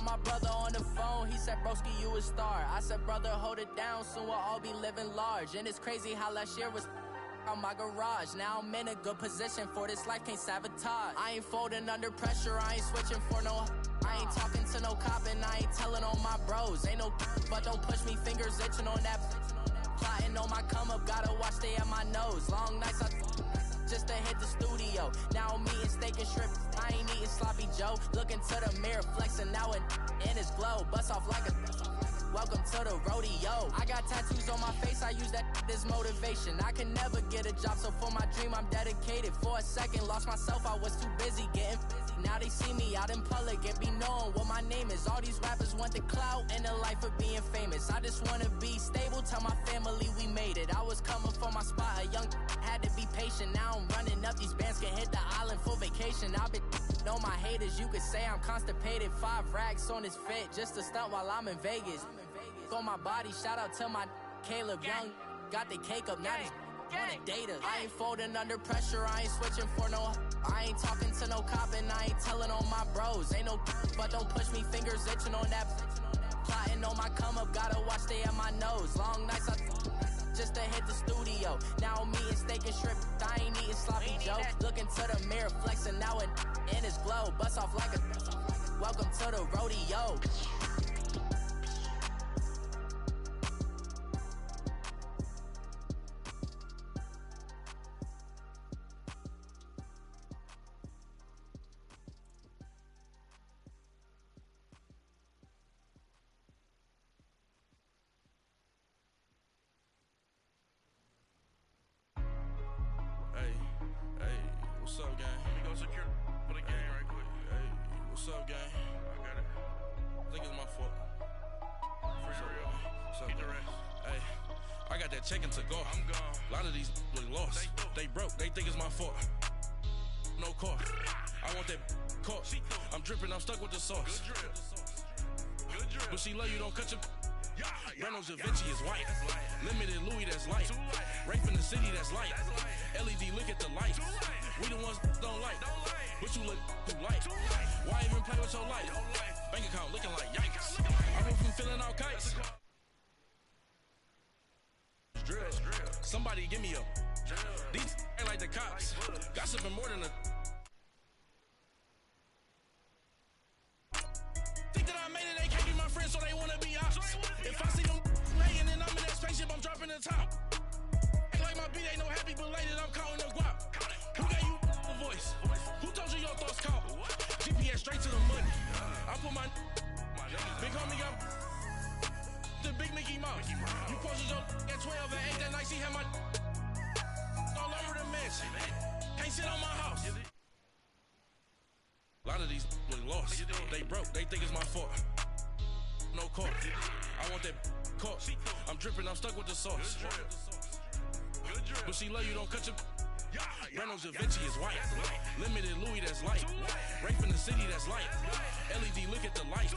my brother on the phone, he said, broski, you a star. I said, brother, hold it down, soon we'll all be living large. And it's crazy how last year was on my garage. Now I'm in a good position for this life, can't sabotage. I ain't folding under pressure, I ain't switching for no. I ain't talking to no cop and I ain't telling on my bros. Ain't no but don't push me, fingers itching on that. Plotting on my come up, gotta watch stay at my nose. Long nights I just to hit the studio. Now I'm eating steak and shrimp, I ain't eating sloppy Joe. Looking to the mirror, flexing now and in his glow. Bust off like a welcome to the rodeo. I got tattoos on my face, I use that as motivation. I can never get a job, so for my dream I'm dedicated. For a second, lost myself, I was too busy getting busy. Now they see me out in public and be knowing what my name is. All these rappers want the clout and the life of being famous. I just wanna be stable, tell my family we made it. I was coming for my spot, a young had to be patient. Now I'm running up, these bands can hit the island for vacation. I've been on my haters, you could say I'm constipated. 5 racks on his fit, just to stunt while I'm in Vegas. On my body, shout out to my Caleb Young. Got the cake up, now he's wanna date us. I ain't folding under pressure, I ain't switching for no. I ain't talking to no cop and I ain't telling on my bros. Ain't no but don't push me, fingers itching on that. Plotting on my come up, gotta watch stay at my nose. Long nights I just to hit the studio. Now I'm eating steak and shrimp, I ain't eating sloppy Joe. Looking to the mirror, flexing now and in his glow. Bust off like a welcome to the rodeo. What's up, gang? Let me go secure for the game right quick. Hey, what's up, gang? I got it. I think it's my fault. For real. What's up, Get the gang? rest. Hey, I got that check to go. I'm gone. A lot of these look lost. They broke, they think it's my fault. No car. I want that caught. I'm dripping, I'm stuck with the sauce. Good drip. Good drip. But she love you, don't cut your. Reynolds Da Vinci is white. Limited Louis, that's light. Rape in the city, that's light. LED, look at the lights. We the ones don't like. But you look too light. Why even play with your life? Bank account looking like yikes. I went from filling out kites. Drill. Somebody give me a. These ain't like the cops. Gossiping more than a. Think that I made it, they can't be my friends, so they wanna be ops. If I see them laying and I'm in that spaceship, I'm dropping the top. Ain't like my beat ain't no happy belated, I'm counting the guap. Who gave you the voice? Who told you your thoughts count? GPS straight to the money. I put my big homie got the big Mickey Mouse. You posted your at 12 and 8 that night, she had my all over the mansion. Can't sit on my house. A lot of these look lost. They broke, they think it's my fault. No car. I want that caught. I'm dripping, I'm stuck with the sauce. Good drip. But she love you, don't cut your. Reynolds Da Vinci is white. Limited Louis, that's light. Rape in the city, that's light. LED, look at the lights.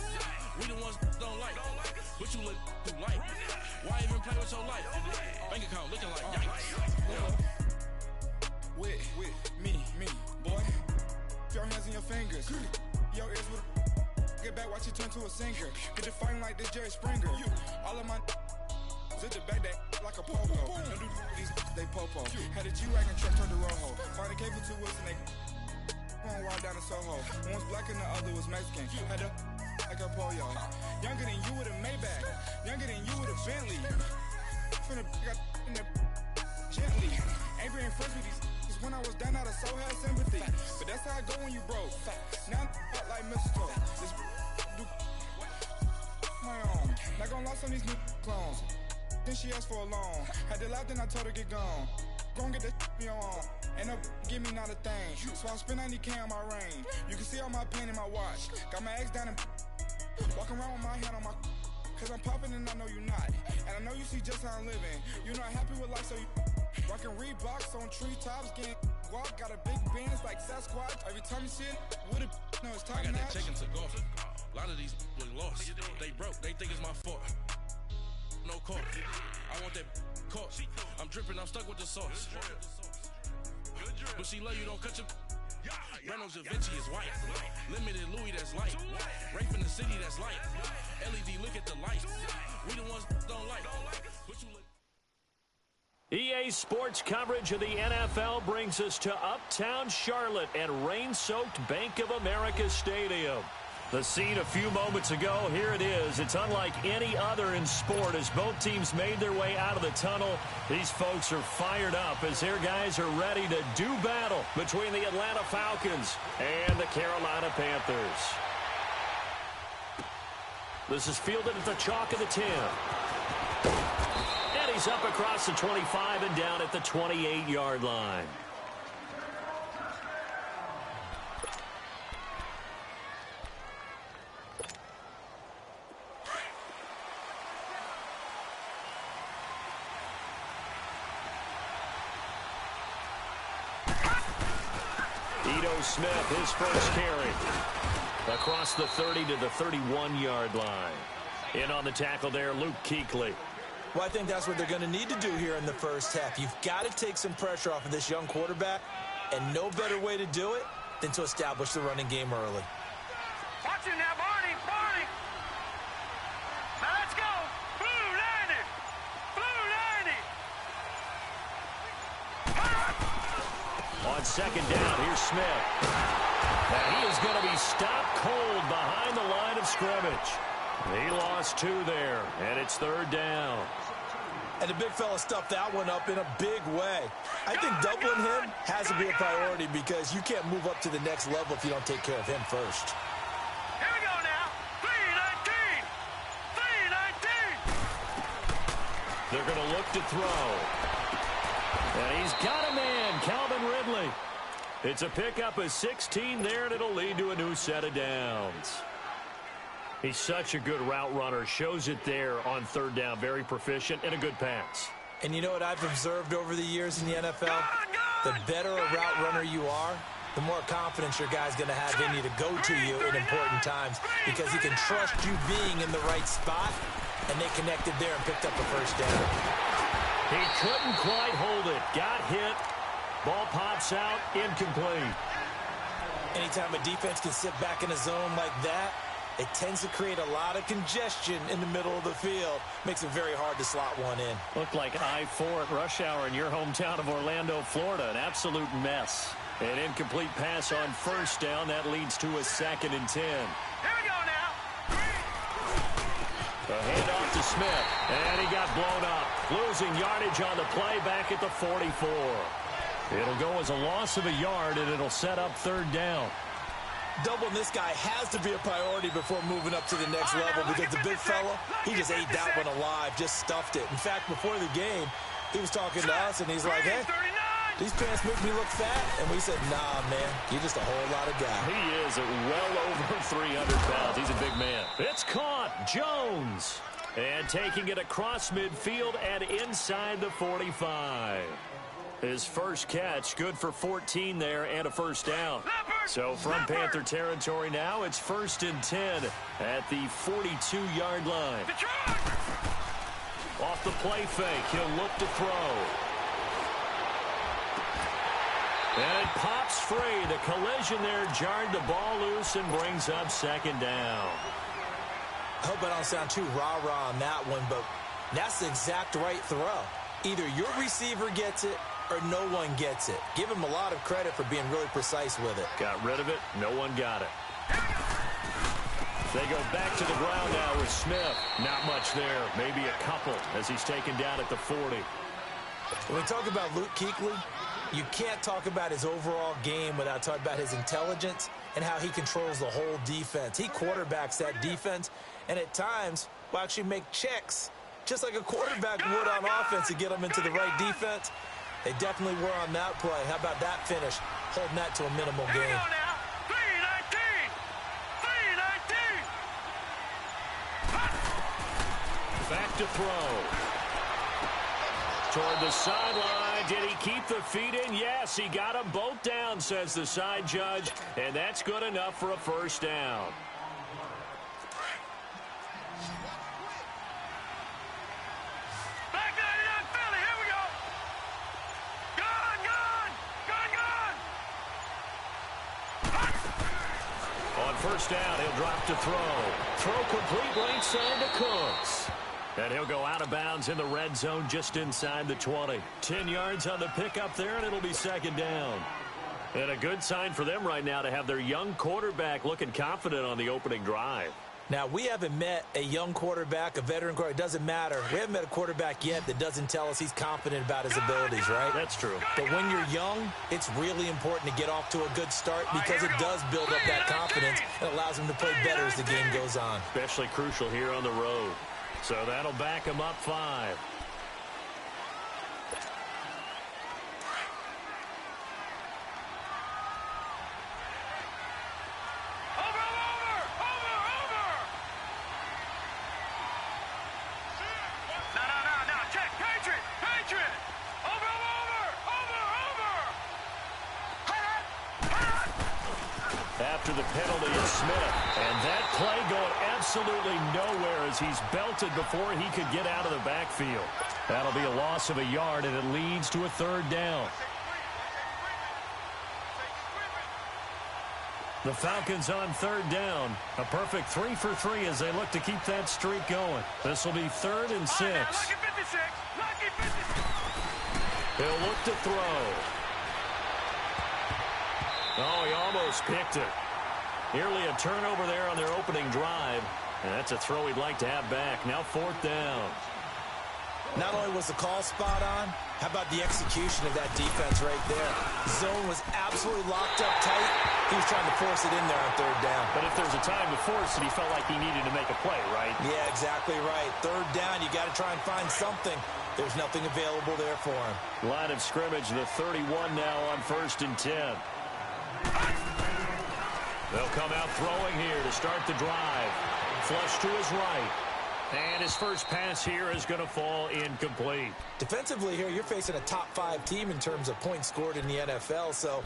We the ones don't like. But you look too light. Why even play with your life? Bank account looking like yikes. With me, boy. Your hands and your fingers. Your ears with get back, watch you turn to a singer. Get the fighting like this Jerry Springer. All of my zip the back that like a popo. Don't do these they popo. Had a G-Wagon truck turned to Rojo. Find a cable 2 wheels and they going wild down in Soho. One was black and the other was Mexican. Had a like a pollo. Younger than you with a Maybach. Younger than you with a Bentley. Finna got in the gently. Ain't being friends with these. When I was down, I so had sympathy. But that's how I go when you broke. Now I'm out like mistletoe. This do my own. Not gonna lost on these new clones. Then she asked for a loan. Had to laugh, then I told her get gone. Gon' get that me on. Ain't no give me not a thing. So I spend 90K on my range. You can see all my pain in my watch. Got my ex down and walking around with my hand on my. Cause I'm popping and I know you not. And I know you see just how I'm living. You're not happy with life, so you. Rockin' Reeboks on treetops, getting guap, got a big Benz like Sasquatch. Every time you see it, with it, no, it's top I got notch. that check to go. A lot of these look lost. They broke, they think it's my fault. No car. I want that caught. I'm dripping, I'm stuck with the sauce. But she love you, don't cut your. Reynolds Da Vinci is white. Limited Louis, that's light. Rafe in the city, that's light. LED, look at the light. We the ones don't like. What you look? EA Sports coverage of the NFL brings us to Uptown Charlotte and rain-soaked Bank of America Stadium. The scene a few moments ago, here it is. It's unlike any other in sport as both teams made their way out of the tunnel. These folks are fired up as their guys are ready to do battle between the Atlanta Falcons and the Carolina Panthers. This is fielded at the chalk of the 10. And he's up across the 25 and down at the 28-yard line. Smith, his first carry. Across the 30 to the 31-yard line. In on the tackle there, Luke Kuechly. Well, I think that's what they're going to need to do here in the first half. You've got to take some pressure off of this young quarterback, and no better way to do it than to establish the running game early. Watch it now, Barney, Barney. Now let's go. Blue 90. Blue 90. On second down, here's Smith. And he is going to be stopped cold behind the line of scrimmage. He lost 2 there, and it's third down. And the big fella stuffed that one up in a big way. I think doubling him has to be a priority because you can't move up to the next level if you don't take care of him first. Here we go now. 3-19. 3-19. They're going to look to throw. And he's got a man, Calvin Ridley. It's a pickup of 16 there, and it'll lead to a new set of downs. He's such a good route runner. Shows it there on third down. Very proficient and a good pass. And you know what I've observed over the years in the NFL? The better a route runner you are, the more confidence your guy's going to have in you to go to you in important times because he can trust you being in the right spot, and they connected there and picked up a first down. He couldn't quite hold it. Got hit. Ball pops out. Incomplete. Anytime a defense can sit back in a zone like that, it tends to create a lot of congestion in the middle of the field. Makes it very hard to slot one in. Looked like I-4 at rush hour in your hometown of Orlando, Florida. An absolute mess. An incomplete pass on first down. That leads to a 2nd and 10. Here we go now. A handoff to Smith. And he got blown up. Losing yardage on the play back at the 44. It'll go as a loss of a yard, and it'll set up third down. Doubling this guy has to be a priority before moving up to the next level because the big fella, he just ate that one alive, just stuffed it. In fact, before the game, he was talking to us, and he's like, hey, these pants make me look fat. And we said, nah, man, you're just a whole lot of guy. He is at well over 300 pounds. He's a big man. It's caught. Jones. And taking it across midfield and inside the 45. His first catch, good for 14 there and a first down. So from Panther territory now, it's 1st and 10 at the 42-yard line. Off the play fake, he'll look to throw. And it pops free. The collision there jarred the ball loose and brings up 2nd down. I hope I don't sound too rah-rah on that one, but that's the exact right throw. Either your receiver gets it or no one gets it. Give him a lot of credit for being really precise with it. Got rid of it. No one got it. They go back to the ground now with Smith. Not much there. Maybe a couple as he's taken down at the 40. When we talk about Luke Kuechly, you can't talk about his overall game without talking about his intelligence and how he controls the whole defense. He quarterbacks that defense and at times will actually make checks just like a quarterback would on offense to get them into the right defense. They definitely were on that play. How about that finish? Holding that to a minimal gain. Here we go now. 3-19. 3-19. Back to throw. Toward the sideline. Did he keep the feet in? Yes, he got them both down, says the side judge. And that's good enough for a first down. first down. He'll drop to throw. Throw complete right side to Cooks. And he'll go out of bounds in the red zone just inside the 20. 10 yards on the pickup there, and it'll be second down. And a good sign for them right now to have their young quarterback looking confident on the opening drive. Now, we haven't met a young quarterback, a veteran quarterback. It doesn't matter. We haven't met a quarterback yet that doesn't tell us he's confident about his abilities, right? That's true. But when you're young, it's really important to get off to a good start because it does build up that confidence and allows him to play better as the game goes on. Especially crucial here on the road. So that'll back him up 5. After the penalty is Smith. And that play going absolutely nowhere as he's belted before he could get out of the backfield. That'll be a loss of a yard, and it leads to a third down. The Falcons on third down. A perfect 3 for 3 as they look to keep that streak going. This will be 3rd and 6. He'll look to throw. Oh, he almost picked it. Nearly a turnover there on their opening drive. And that's a throw he'd like to have back. Now 4th down. Not only was the call spot on, how about the execution of that defense right there? Zone was absolutely locked up tight. He was trying to force it in there on 3rd down. But if there's a time to force it, he felt like he needed to make a play, right? Yeah, exactly right. 3rd down, you got to try and find something. There's nothing available there for him. Line of scrimmage, the 31 now on 1st and 10. They'll come out throwing here to start the drive. Flush to his right. And his first pass here is going to fall incomplete. Defensively here, you're facing a top 5 team in terms of points scored in the NFL. So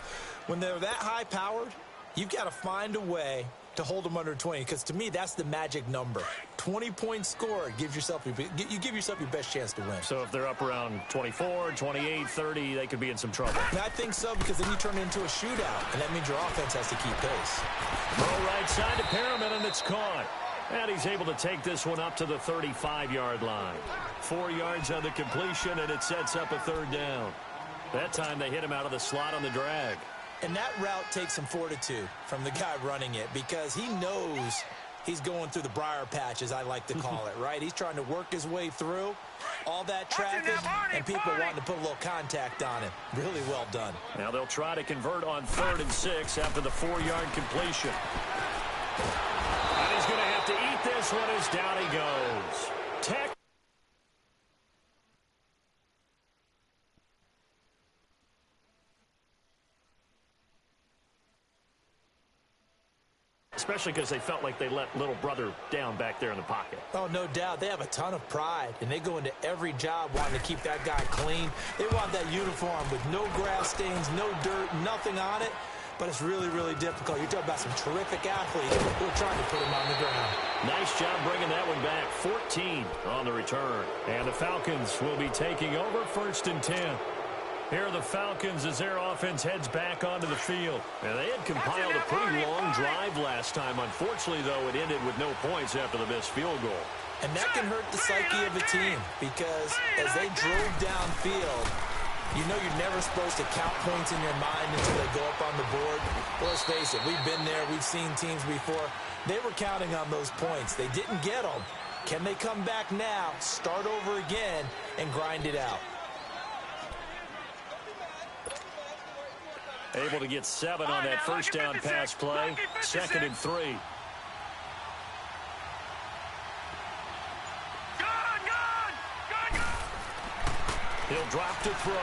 when they're that high-powered, you've got to find a way to hold them under 20. Because to me, that's the magic number. 20 points scored. You give yourself your best chance to win. So if they're up around 24, 28, 30, they could be in some trouble. And I think so, because then you turn it into a shootout. And that means your offense has to keep pace. Throw right side to Perriman, and it's caught. And he's able to take this one up to the 35-yard line. 4 yards on the completion, and it sets up a 3rd down. That time they hit him out of the slot on the drag. And that route takes some fortitude from the guy running it because he knows he's going through the briar patch, as I like to call it, right? He's trying to work his way through all that traffic and people wanting to put a little contact on him. Really well done. Now they'll try to convert on 3rd and 6 after the 4-yard completion. And he's going to have to eat this one as down he goes. Tech. Especially because they felt like they let little brother down back there in the pocket. Oh, no doubt. They have a ton of pride, and they go into every job wanting to keep that guy clean. They want that uniform with no grass stains, no dirt, nothing on it. But it's really, really difficult. You're talking about some terrific athletes who are trying to put him on the ground. Nice job bringing that one back. 14 on the return. And the Falcons will be taking over 1st and 10. Here are the Falcons as their offense heads back onto the field. And they had compiled a pretty long drive last time. Unfortunately, though, it ended with no points after the missed field goal. And that can hurt the psyche of a team because as they drove downfield, you know you're never supposed to count points in your mind until they go up on the board. Well, let's face it, we've been there. We've seen teams before. They were counting on those points. They didn't get them. Can they come back now, start over again, and grind it out? Able to get 7 on that first down pass play. 2nd and 3. He'll drop to throw.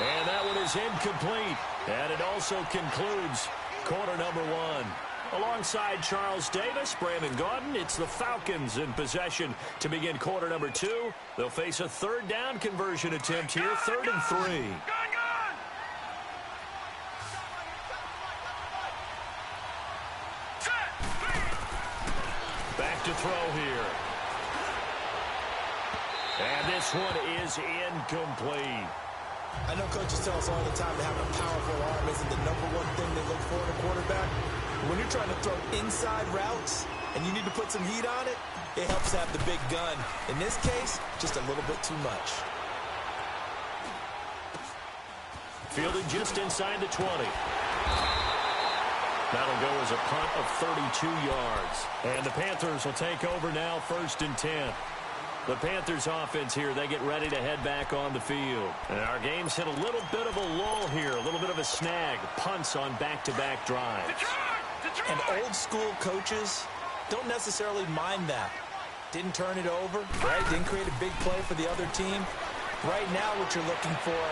And that one is incomplete. And it also concludes quarter number 1. Alongside Charles Davis, Brandon Gaudin, it's the Falcons in possession to begin quarter number 2. They'll face a 3rd down conversion attempt here, 3rd and 3. Back to throw here. And this one is incomplete. I know coaches tell us all the time that having a powerful arm isn't the #1 thing they look for in a quarterback. When you're trying to throw inside routes and you need to put some heat on it, it helps to have the big gun. In this case, just a little bit too much. Fielded just inside the 20. That'll go as a punt of 32 yards. And the Panthers will take over now, 1st and 10. The Panthers offense here, they get ready to head back on the field. And our game's hit a little bit of a lull here, a little bit of a snag. Punts on back-to-back drives. And old school coaches don't necessarily mind that. Didn't turn it over, right? Didn't create a big play for the other team. Right now what you're looking for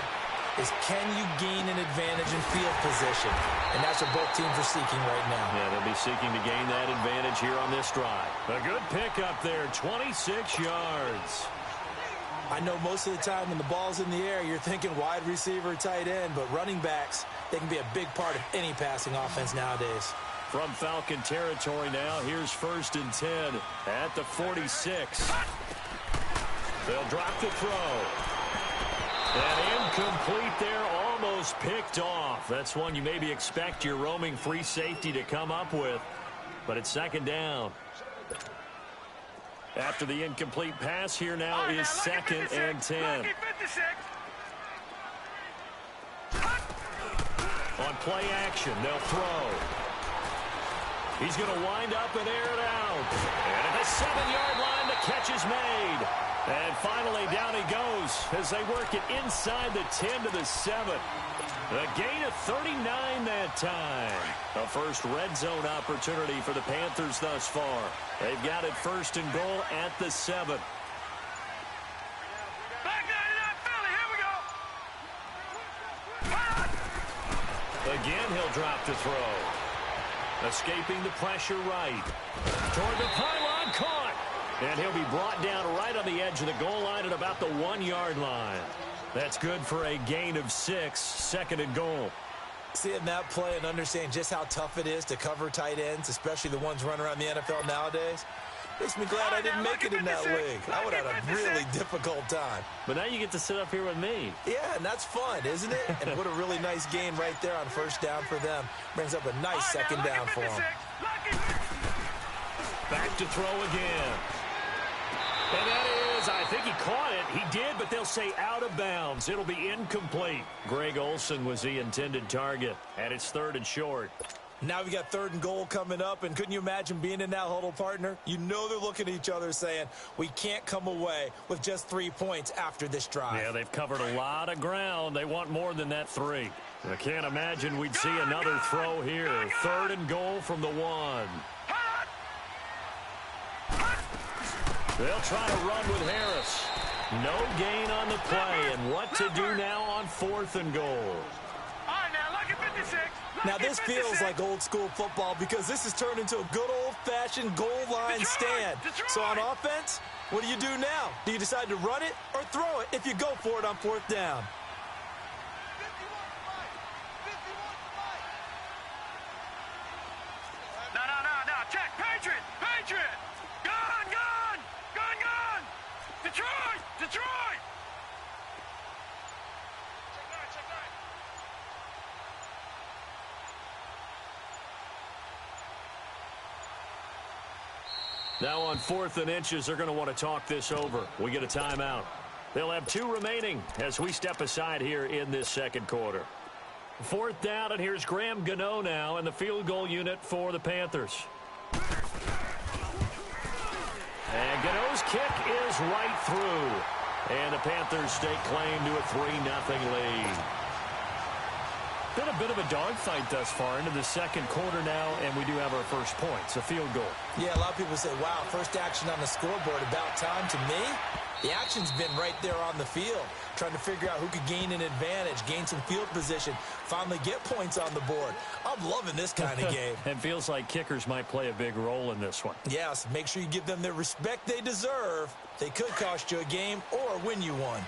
is can you gain an advantage in field position? And that's what both teams are seeking right now. Yeah, they'll be seeking to gain that advantage here on this drive. A good pickup there, 26 yards. I know most of the time when the ball's in the air, you're thinking wide receiver, tight end, but running backs, they can be a big part of any passing offense nowadays. From Falcon territory now, here's 1st and 10 at the 46. They'll drop the throw. And incomplete there, almost picked off. That's one you maybe expect your roaming free safety to come up with. But it's 2nd down. After the incomplete pass here now is 2nd and 10. On play action, they'll throw. He's going to wind up and air it out. And at the 7-yard line, the catch is made. And finally, down he goes as they work it inside the 10 to the 7. A gain of 39 that time. A first red zone opportunity for the Panthers thus far. They've got it 1st and goal at the 7. Again, he'll drop the throw. Escaping the pressure right. Toward the pylon, caught. And he'll be brought down right on the edge of the goal line at about the 1-yard line. That's good for a gain of 6, 2nd and goal. Seeing that play and understanding just how tough it is to cover tight ends, especially the ones running around the NFL nowadays, makes me glad I didn't make it in that league. I would have had a really difficult time. But now you get to sit up here with me. Yeah, and that's fun, isn't it? And what a really nice gain right there on 1st down for them. Brings up a nice 2nd down for them. Back to throw again. And that is, I think he caught it. He did, but they'll say out of bounds. It'll be incomplete. Greg Olsen was the intended target, and it's 3rd and short. Now we got 3rd and goal coming up, and couldn't you imagine being in that huddle, partner? You know they're looking at each other saying, we can't come away with just 3 points after this drive. Yeah, they've covered a lot of ground. They want more than that 3. I can't imagine we'd see another throw here. 3rd and goal from the 1. They'll try to run with Harris. No gain on the play, and what to do now on 4th and goal. Now this feels like old school football because this has turned into a good old-fashioned goal line stand. So on offense, what do you do now? Do you decide to run it or throw it if you go for it on 4th down? No. Check. Patriot. Gone. Detroit. Now on 4th and inches, they're going to want to talk this over. We get a timeout. They'll have 2 remaining as we step aside here in this 2nd quarter. 4th down, and here's Graham Gano now in the field goal unit for the Panthers. And Gano's kick is right through. And the Panthers stake claim to a 3-0 lead. Been a bit of a dogfight thus far into the 2nd quarter now, and we do have our first points, a field goal. Yeah, a lot of people say, wow, first action on the scoreboard, about time. To me, the action's been right there on the field, trying to figure out who could gain an advantage, gain some field position, finally get points on the board. I'm loving this kind of game. It feels like kickers might play a big role in this one. Yes, make sure you give them the respect they deserve. They could cost you a game or win you one.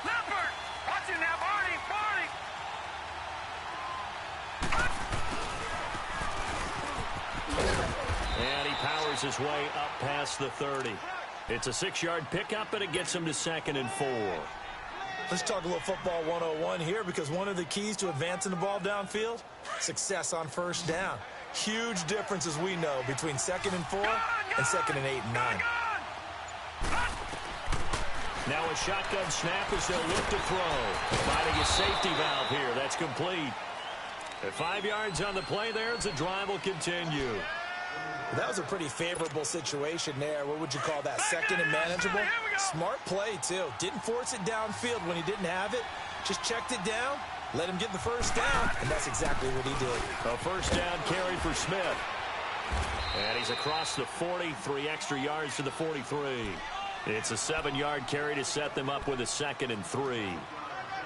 Leopard! Watch him now, Barney! And he powers his way up past the 30. It's a 6-yard pickup, and it gets him to 2nd and 4. Let's talk a little football 101 here, because one of the keys to advancing the ball downfield, success on first down. Huge difference, as we know, between 2nd and 4 and 2nd and 8 and 9. Now a shotgun snap as they'll look to throw. Finding a safety valve here. That's complete. At 5 yards on the play there, as the drive will continue. That was a pretty favorable situation there. What would you call that? 2nd and manageable? Smart play, too. Didn't force it downfield when he didn't have it. Just checked it down, let him get the first down, and that's exactly what he did. A first down carry for Smith. And he's across the 40, 3 extra yards to the 43. It's a 7-yard carry to set them up with a 2nd and 3.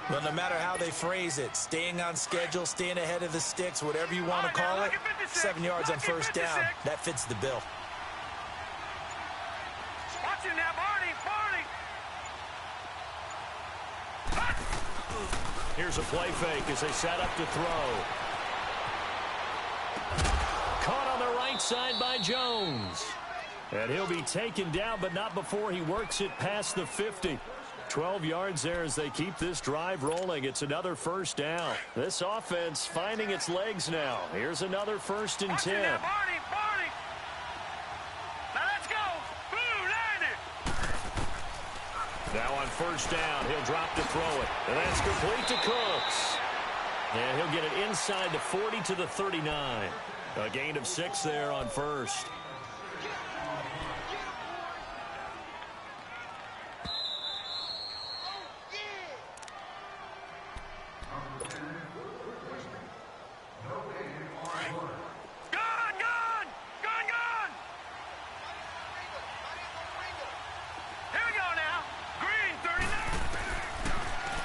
Well, no matter how they phrase it, staying on schedule, staying ahead of the sticks, whatever you want to call it, 7 yards on first down, that fits the bill. Watch him now, Barney. Here's a play fake as they set up to throw. Caught on the right side by Jones. And he'll be taken down, but not before he works it past the 50. 12 yards there as they keep this drive rolling. It's another first down. This offense finding its legs now. Here's another 1st and 10. Now, Barney. Now let's go. Blue line it. Now on first down, he'll drop to throw it. And that's complete to Cooks. And he'll get it inside the 40 to the 39. A gain of 6 there on first.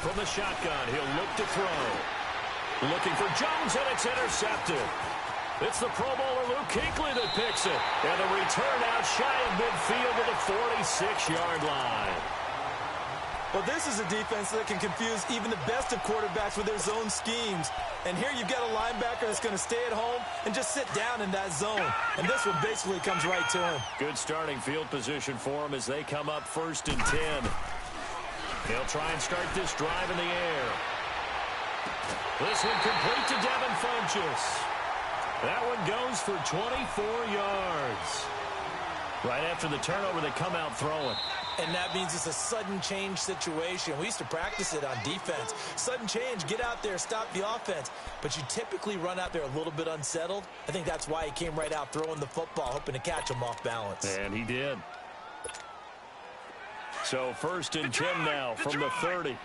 From the shotgun, he'll look to throw. Looking for Jones, and it's intercepted. It's the Pro Bowler Luke Kuechly that picks it. And a return out shy of midfield to the 46-yard line. Well, this is a defense that can confuse even the best of quarterbacks with their zone schemes. And here you've got a linebacker that's going to stay at home and just sit down in that zone. And this one basically comes right to him. Good starting field position for him as they come up 1st and 10. He'll try and start this drive in the air. This one complete to Devin Funchess. That one goes for 24 yards. Right after the turnover, they come out throwing. And that means it's a sudden change situation. We used to practice it on defense. Sudden change, get out there, stop the offense. But you typically run out there a little bit unsettled. I think that's why he came right out throwing the football, hoping to catch him off balance. And he did. So 1st and 10 now from the 30.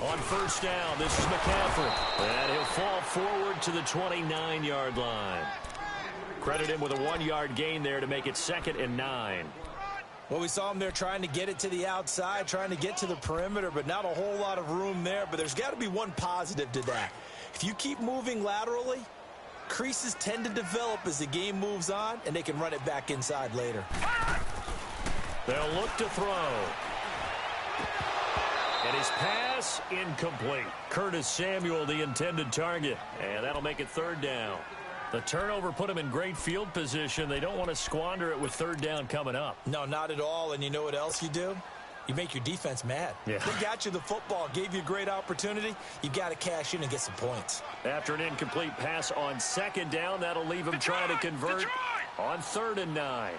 On first down, this is McCaffrey. And he'll fall forward to the 29-yard line. Credit him with a 1-yard gain there to make it 2nd and 9. Well, we saw him there trying to get it to the outside, trying to get to the perimeter, but not a whole lot of room there. But there's got to be one positive to that. If you keep moving laterally, creases tend to develop as the game moves on, and they can run it back inside later. They'll look to throw. And his pass incomplete. Curtis Samuel, the intended target. And that'll make it 3rd down. The turnover put him in great field position. They don't want to squander it with 3rd down coming up. No, not at all. And you know what else you do? You make your defense mad. Yeah. They got you the football, gave you a great opportunity. You got to cash in and get some points. After an incomplete pass on 2nd down, that'll leave him trying to convert on 3rd and 9.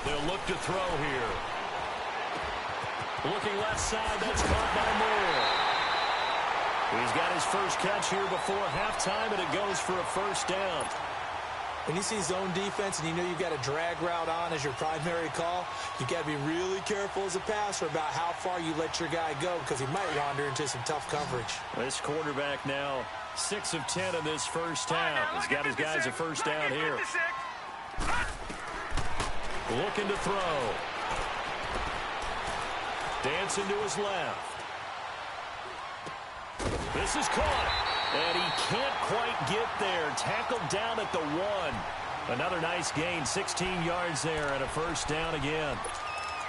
They'll look to throw here. Looking left side, that's caught by Moore. He's got his first catch here before halftime, and it goes for a 1st down. When you see zone defense and you know you've got a drag route on as your primary call, you've got to be really careful as a passer about how far you let your guy go because he might wander into some tough coverage. This quarterback now 6 of 10 in this first half. He's got his guys a 1st down here. Looking to throw. Dancing to his left. This is caught. And he can't quite get there. Tackled down at the 1. Another nice gain, 16 yards there, and a 1st down again.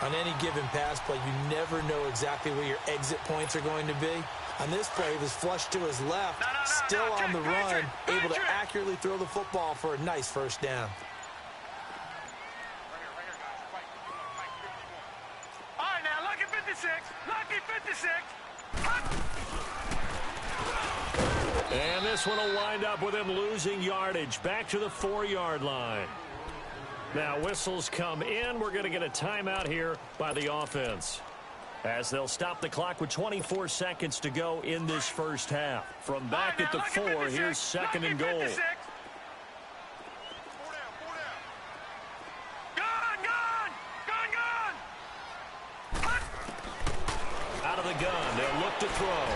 On any given pass play, you never know exactly where your exit points are going to be. On this play, he was flushed to his left, still on the run, able to accurately throw the football for a nice first down. All right, now, lucky 56. Lucky 56. And this one will wind up with him losing yardage back to the 4-yard line. Now whistles come in. We're going to get a timeout here by the offense, as they'll stop the clock with 24 seconds to go in this first half. From back at the 4, here's second and goal. Out of the gun, they'll look to throw.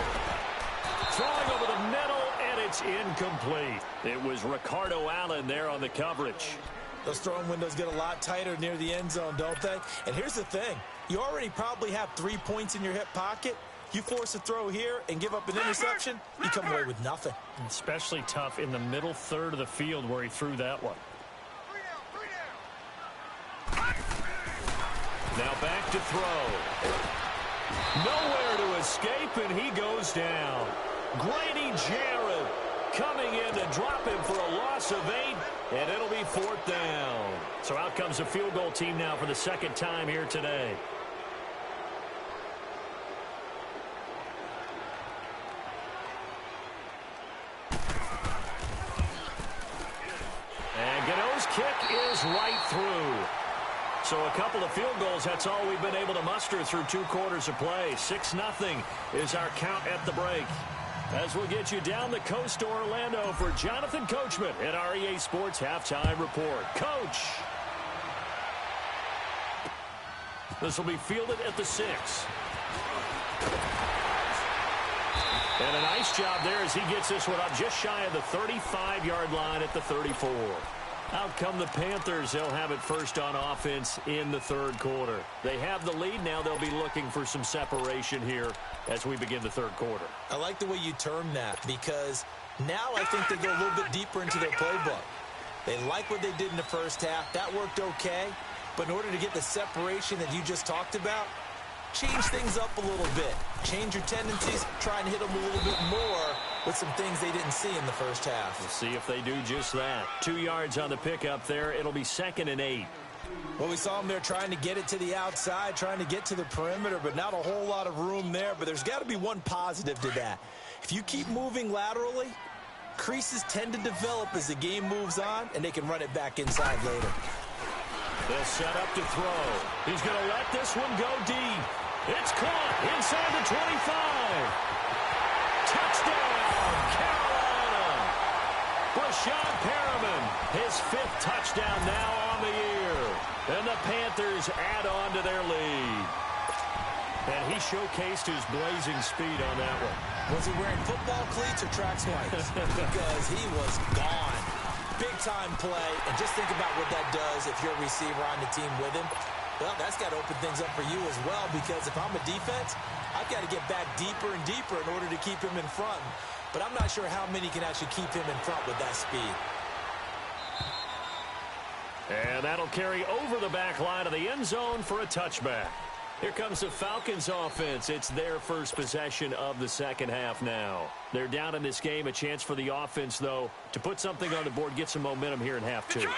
Throwing over the middle, and it's incomplete. It was Ricardo Allen there on the coverage. Those throwing windows get a lot tighter near the end zone, don't they? And here's the thing. You already probably have 3 points in your hip pocket. You force a throw here and give up an interception, you come away with nothing. Especially tough in the middle third of the field where he threw that one. Now back to throw. Nowhere to escape, and he goes down. Grady Jarrett coming in to drop him for a loss of 8, and it'll be 4th down. So out comes the field goal team now for the second time here today. And Gano's kick is right through. So a couple of field goals, that's all we've been able to muster through 2 quarters of play. 6-0 is our count at the break. As we'll get you down the coast to Orlando for Jonathan Coachman at our EA Sports Halftime Report. Coach! This will be fielded at the 6. And a nice job there as he gets this one up just shy of the 35-yard line at the 34. Out come the Panthers. They'll have it first on offense in the 3rd quarter. They have the lead. Now they'll be looking for some separation here as we begin the 3rd quarter. I like the way you term that, because now I think they go a little bit deeper into their playbook. They like what they did in the first half. That worked okay. But in order to get the separation that you just talked about, change things up a little bit. Change your tendencies. Try and hit them a little bit more with some things they didn't see in the first half. We'll see if they do just that. 2 yards on the pickup there. It'll be 2nd and 8. Well, we saw them there trying to get it to the outside, trying to get to the perimeter, but not a whole lot of room there. But there's got to be one positive to that. If you keep moving laterally, creases tend to develop as the game moves on, and they can run it back inside later. They'll set up to throw. He's going to let this one go deep. It's caught inside the 25. Touchdown, Carolina. Brashad Perriman, his 5th touchdown now on the year. And the Panthers add on to their lead. And he showcased his blazing speed on that one. Was he wearing football cleats or track spikes? Because he was gone. Big-time play. And just think about what that does if you're a receiver on the team with him. Well, that's got to open things up for you as well, because if I'm a defense, I've got to get back deeper and deeper in order to keep him in front. But I'm not sure how many can actually keep him in front with that speed. And that'll carry over the back line of the end zone for a touchback. Here comes the Falcons offense. It's their first possession of the second half now. They're down in this game. A chance for the offense, though, to put something on the board, get some momentum here in half 2.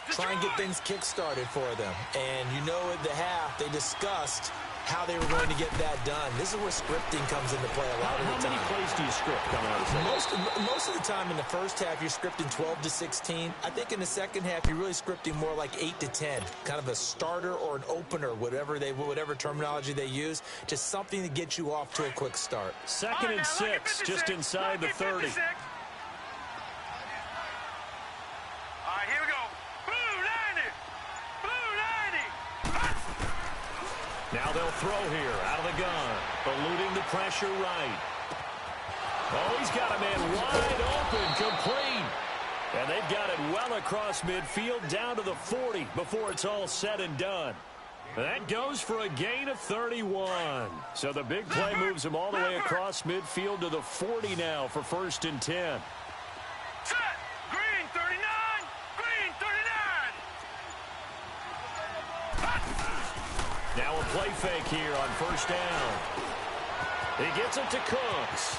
Try and get things kick-started for them. And you know at the half, they discussed how they were going to get that done. This is where scripting comes into play a lot of the time. How many plays do you script coming out of the second? Most of the time in the first half, you're scripting 12 to 16. I think in the second half, you're really scripting more like 8 to 10. Kind of a starter or an opener, whatever terminology they use, just something to get you off to a quick start. 2nd and 6, just inside the 30. Now they'll throw here out of the gun, eluding the pressure right. Oh, he's got a man wide open, complete. And they've got it well across midfield down to the 40 before it's all said and done. That goes for a gain of 31. So the big play moves him all the way across midfield to the 40 now for 1st and 10. Set. Green 39. Green 39. Now a play fake here on first down. He gets it to Cooks.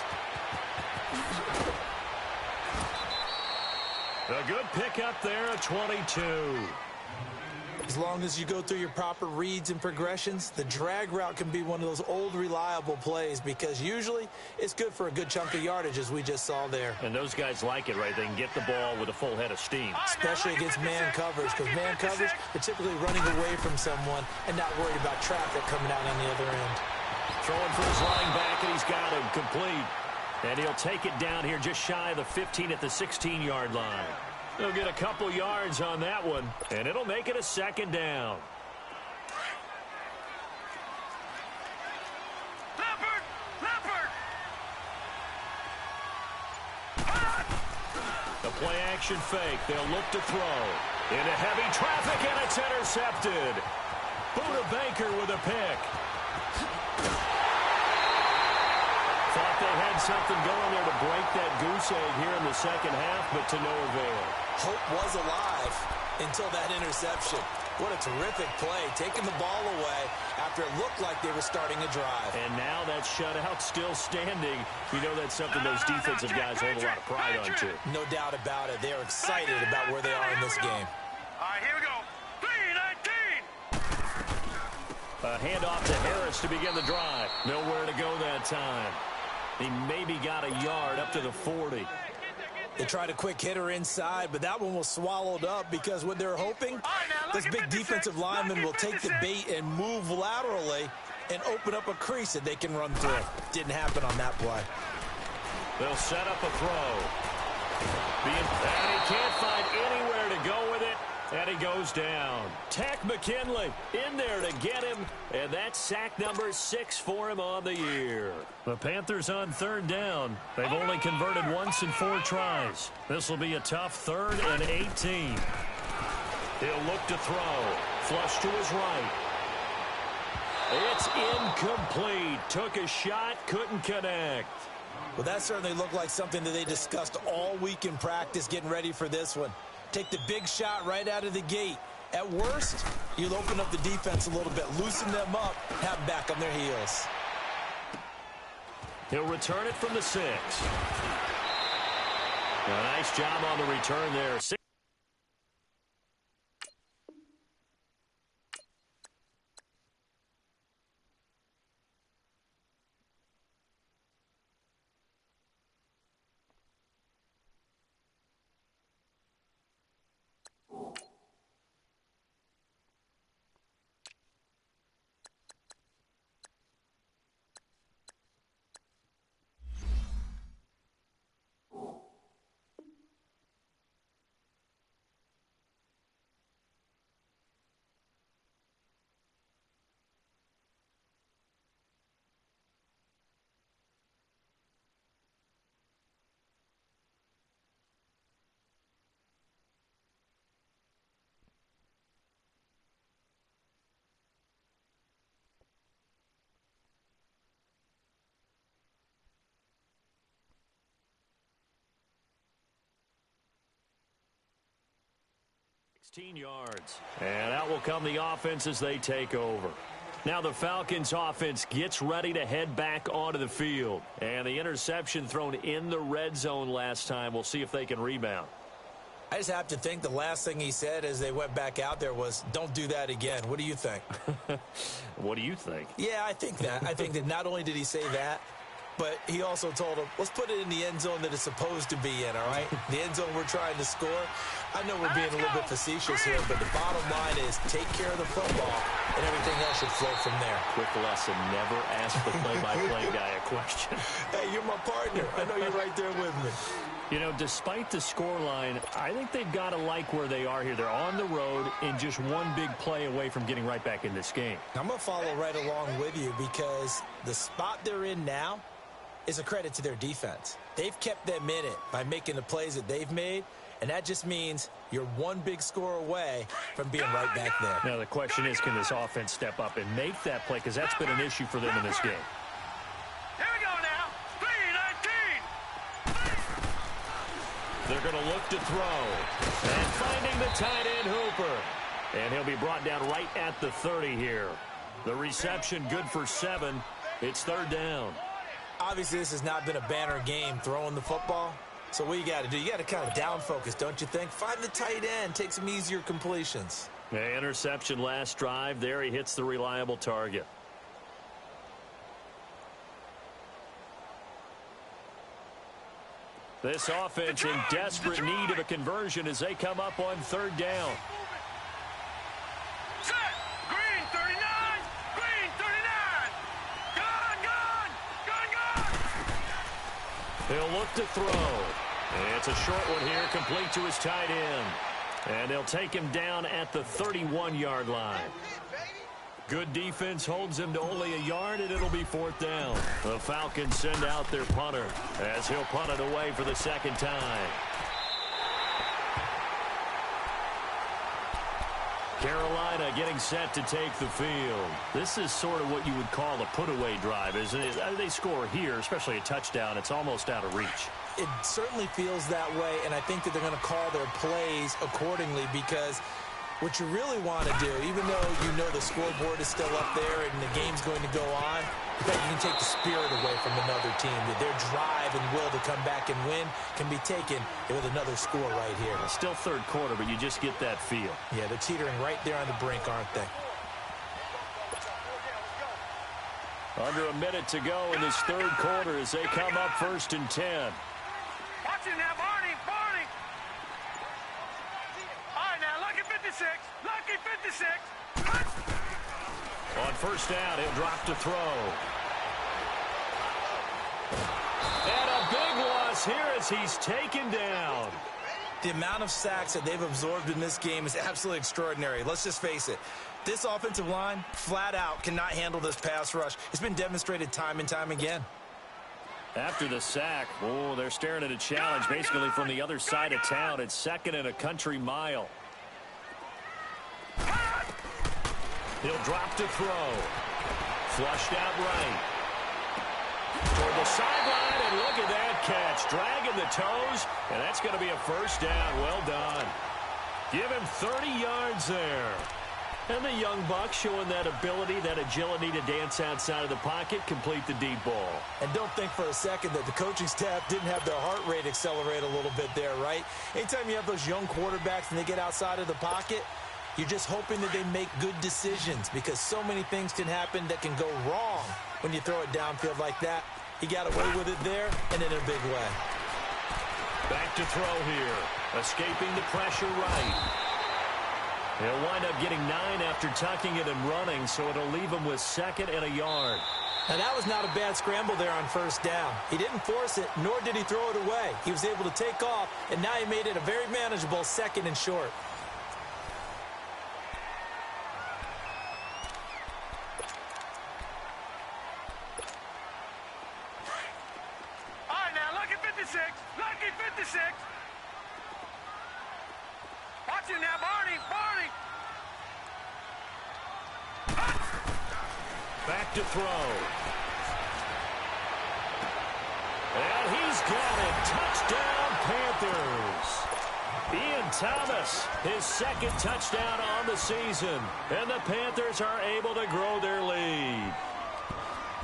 A good pickup there at 22. As long as you go through your proper reads and progressions, the drag route can be one of those old reliable plays because usually it's good for a good chunk of yardage as we just saw there. And those guys like it, right? They can get the ball with a full head of steam. Especially against man coverage, because man coverage, they're typically running away from someone and not worried about traffic coming out on the other end. Throwing for his running back, and he's got him complete. And he'll take it down here just shy of the 15 at the 16-yard line. He'll get a couple yards on that one, and it'll make it a second down. The play-action fake. They'll look to throw. Into heavy traffic, and it's intercepted. Buda Baker with a pick. Thought they had something going there to break that goose egg here in the second half, but to no avail. Hope was alive until that interception. What a terrific play, taking the ball away after it looked like they were starting a drive. And now that shutout still standing. You know that's something those defensive guys hold a lot of pride on, too. No doubt about it. They're excited about where they are in this game. All right, here we go. 3-19. A handoff to Harris to begin the drive. Nowhere to go that time. He maybe got a yard up to the 40. They tried a quick hitter inside, but that one was swallowed up because what they're hoping, this big defensive lineman will take the bait and move laterally and open up a crease that they can run through. Didn't happen on that play. They'll set up a throw. And he can't find anywhere to go with it. And he goes down. Tack McKinley in there to get him. And that's sack number 6 for him on the year. The Panthers on third down. They've only converted once in 4 tries. This will be a tough 3rd and 18. He'll look to throw. Flush to his right. It's incomplete. Took a shot, couldn't connect. Well, that certainly looked like something that they discussed all week in practice getting ready for this one. Take the big shot right out of the gate. At worst, you'll open up the defense a little bit, loosen them up, have them back on their heels. He'll return it from the 6. A nice job on the return there. 16 yards. And out will come the offense as they take over. Now the Falcons offense gets ready to head back onto the field. And the interception thrown in the red zone last time. We'll see if they can rebound. I just have to think the last thing he said as they went back out there was, don't do that again. What do you think? What do you think? Yeah, I think that. I think that not only did he say that, but he also told him, let's put it in the end zone that it's supposed to be in, all right? The end zone we're trying to score. I know we're being a little bit facetious here, but the bottom line is take care of the football, and everything else should flow from there. Quick lesson, never ask the play-by-play guy a question. Hey, you're my partner. I know you're right there with me. You know, despite the scoreline, I think they've got to like where they are here. They're on the road and just one big play away from getting right back in this game. I'm going to follow right along with you because the spot they're in now is a credit to their defense. They've kept them in it by making the plays that they've made, and that just means you're one big score away from being right back there. Now, the question is, can this offense step up and make that play? Because that's been an issue for them in this game. Here we go now. 3-19. They're going to look to throw. And finding the tight end Hooper. And he'll be brought down right at the 30 here. The reception good for 7. It's 3rd down. Obviously, this has not been a banner game throwing the football. So what you got to do, you got to kind of down focus, don't you think? Find the tight end, take some easier completions. Yeah, interception last drive. There he hits the reliable target. This offense in desperate need of a conversion as they come up on 3rd down. Set. Green 39. Green 39. Gone. He'll look to throw. It's a short one here, complete to his tight end. And they'll take him down at the 31-yard line. Good defense holds him to only a yard, and it'll be 4th down. The Falcons send out their punter as he'll punt it away for the 2nd time. Carolina getting set to take the field. This is sort of what you would call a put-away drive, isn't it? They score here, especially a touchdown. It's almost out of reach. It certainly feels that way, and I think that they're going to call their plays accordingly because what you really want to do, even though you know the scoreboard is still up there and the game's going to go on, that you can take the spirit away from another team. That their drive and will to come back and win can be taken with another score right here. It's still 3rd quarter, but you just get that feel. Yeah, they're teetering right there on the brink, aren't they? Under a minute to go in this 3rd quarter as they come up 1st and 10. Watch it now, Barney. Barney. All right, now, Lucky 56. Lucky 56. On 1st down, he'll drop to throw. And a big loss here as he's taken down. The amount of sacks that they've absorbed in this game is absolutely extraordinary. Let's just face it. This offensive line, flat out, cannot handle this pass rush. It's been demonstrated time and time again. After the sack, oh, they're staring at a challenge basically from the other side of town. It's 2nd and a country mile. He'll drop to throw. Flushed out right. Toward the sideline, and look at that catch. Dragging the toes, and that's going to be a 1st down. Well done. Give him 30 yards there. And the young buck showing that ability, that agility to dance outside of the pocket, complete the deep ball. And don't think for a second that the coaching staff didn't have their heart rate accelerate a little bit there, right? Anytime you have those young quarterbacks and they get outside of the pocket, you're just hoping that they make good decisions because so many things can happen that can go wrong when you throw it downfield like that. He got away with it there and in a big way. Back to throw here. Escaping the pressure right. He'll wind up getting 9 after tucking it and running, so it'll leave him with 2nd and a yard. Now, that was not a bad scramble there on 1st down. He didn't force it, nor did he throw it away. He was able to take off, and now he made it a very manageable 2nd and short. All right, now, Lucky 56. Lucky 56. Watch it now, Barney. Barney. Back to throw. And he's got it. Touchdown, Panthers. Ian Thomas, his 2nd touchdown on the season. And the Panthers are able to grow their lead.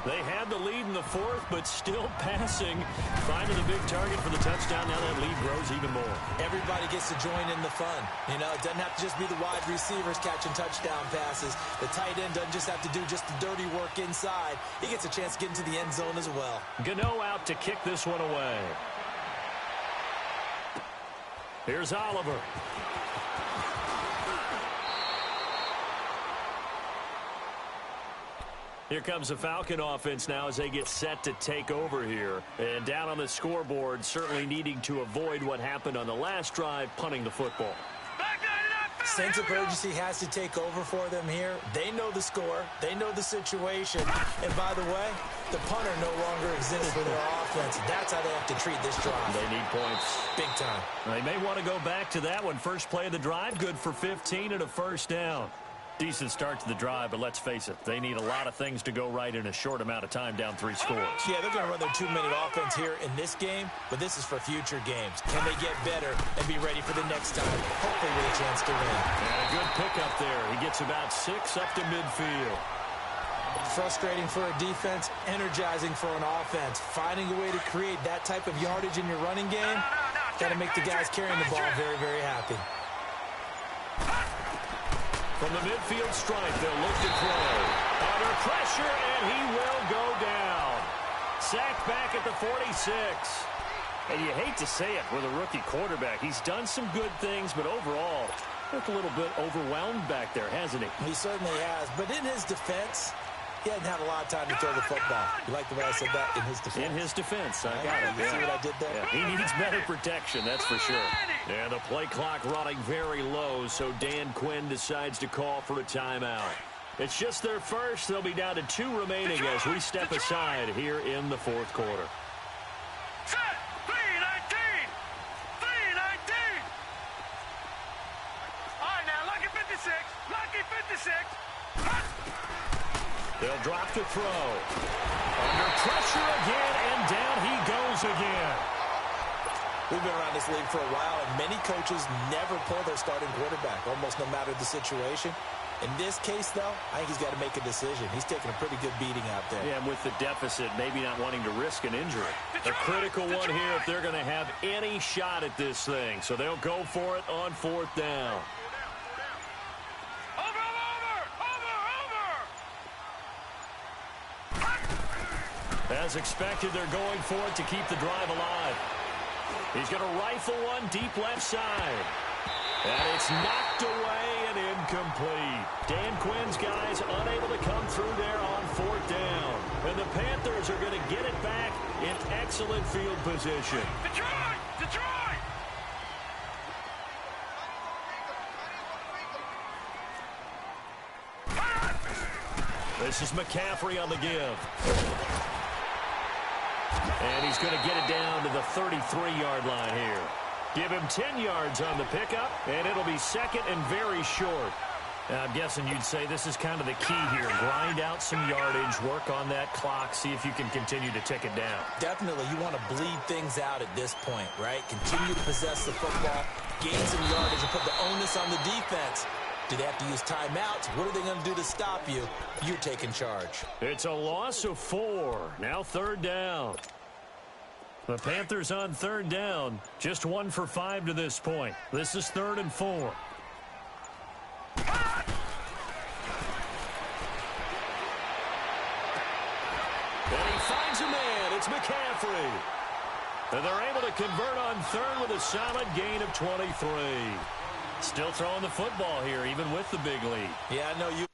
They had the lead in the 4th, but still passing. Finding the big target for the touchdown. Now that lead grows even more. Everybody gets to join in the fun. You know, it doesn't have to just be the wide receivers catching touchdown passes. The tight end doesn't just have to do just the dirty work inside. He gets a chance to get into the end zone as well. Gano out to kick this one away. Here's Oliver. Here comes the Falcon offense now as they get set to take over here. And down on the scoreboard, certainly needing to avoid what happened on the last drive, punting the football. Sense of urgency has to take over for them here. They know the score. They know the situation. And by the way, the punter no longer exists for their offense. That's how they have to treat this drive. They need points. Big time. They may want to go back to that one. First play of the drive, good for 15 and a 1st down. Decent start to the drive, but let's face it, they need a lot of things to go right in a short amount of time, down 3 scores. Yeah, they're going to run their 2-minute offense here in this game, but this is for future games. Can they get better and be ready for the next time, hopefully with a chance to win? And a good pickup there. He gets about 6 up to midfield. Frustrating for a defense, energizing for an offense. Finding a way to create that type of yardage in your running game, got to make the guys carrying the ball very, very happy. From the midfield stripe, they'll look to throw. Under pressure, and he will go down. Sacked back at the 46. And you hate to say it with a rookie quarterback. He's done some good things, but overall, looked a little bit overwhelmed back there, hasn't he? He certainly has. But in his defense, he hadn't had a lot of time to throw the football. You like the way I said that? In his defense. In his defense. I got it. You see what I did there? Yeah, he needs better protection, that's for sure. And the play clock running very low, so Dan Quinn decides to call for a timeout. It's just their first. They'll be down to 2 remaining as we step aside here in the fourth quarter. Set. 3-19. 3-19. All right, now, lucky 56. Lucky 56. They'll drop to throw. Under pressure again, and down he goes again. We've been around this league for a while, and many coaches never pull their starting quarterback, almost no matter the situation. In this case, though, I think he's got to make a decision. He's taking a pretty good beating out there. Yeah, and with the deficit, maybe not wanting to risk an injury. A critical one here if they're going to have any shot at this thing. So they'll go for it on 4th down. As expected, they're going for it to keep the drive alive. He's going to rifle one deep left side. And it's knocked away and incomplete. Dan Quinn's guys unable to come through there on 4th down. And the Panthers are going to get it back in excellent field position. Detroit! Detroit! This is McCaffrey on the give. And he's going to get it down to the 33-yard line here. Give him 10 yards on the pickup, and it'll be 2nd and very short. Now, I'm guessing you'd say this is kind of the key here. Grind out some yardage, work on that clock, see if you can continue to tick it down. Definitely, you want to bleed things out at this point, right? Continue to possess the football, gain some yardage, and put the onus on the defense. Do they have to use timeouts? What are they going to do to stop you? You're taking charge. It's a loss of 4. Now 3rd down. The Panthers on 3rd down. Just 1 for 5 to this point. This is 3rd and 4. And he finds a man. It's McCaffrey. And they're able to convert on 3rd with a solid gain of 23. Still throwing the football here, even with the big lead. Yeah, I know you